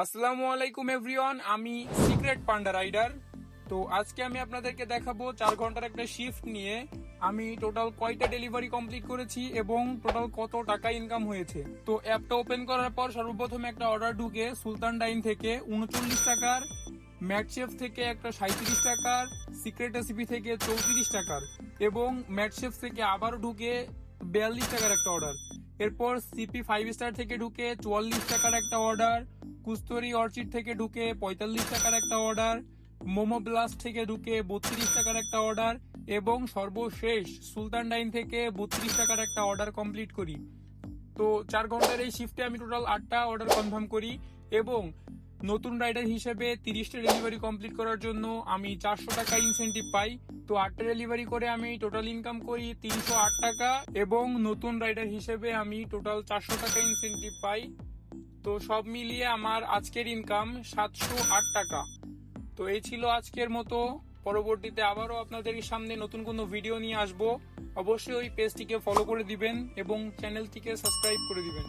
আসসালামু আলাইকুম এভরিওয়ান, আমি সিক্রেট পান্ডা রাইডার। তো আজকে আমি আপনাদেরকে দেখাবো 4 ঘন্টার একটা শিফট নিয়ে আমি টোটাল কয়টা ডেলিভারি কমপ্লিট করেছি এবং টোটাল কত টাকা ইনকাম হয়েছে। তো অ্যাপটা ওপেন করার পর সর্বপ্রথমে একটা অর্ডার ঢুকে সুলতান ডাইন থেকে 39 টাকার, ম্যাটশেফ থেকে একটা 37 টাকার, সিক্রেট রেসিপি থেকে 34 টাকার এবং ম্যাটশেফ থেকে আবারও ঢুকে 42 টাকার একটা অর্ডার। এরপর সিপি 5 স্টার থেকে ঢুকে 44 টাকার একটা অর্ডার, কুস্তরি অর্চিড থেকে ঢুকে 45 টাকার একটা অর্ডার, মোমো ব্লাস্ট থেকে ঢুকে 32 টাকার একটা অর্ডার এবং সর্বশেষ সুলতান ডাইন থেকে 32 টাকার একটা অর্ডার কমপ্লিট করি। তো 4 ঘন্টার এই শিফটে আমি টোটাল 8টা অর্ডার কনফার্ম করি এবং নতুন রাইডার হিসেবে 30টা ডেলিভারি কমপ্লিট করার জন্য আমি 400 টাকা ইনসেন্টিভ পাই। তো 8টা ডেলিভারি করে আমি টোটাল ইনকাম করি 308 টাকা এবং নতুন রাইডার হিসেবে আমি টোটাল 400 টাকা ইনসেন্টিভ পাই। তো সব মিলিয়ে আমার আজকের ইনকাম 708 টাকা। তো এই ছিল আজকের মতো। পরবর্তীতে আবারও আপনাদের সামনে নতুন কোনো ভিডিও নিয়ে আসবো। অবশ্যই ওই পেজটিকে ফলো করে দিবেন এবং চ্যানেলটিকে সাবস্ক্রাইব করে দিবেন।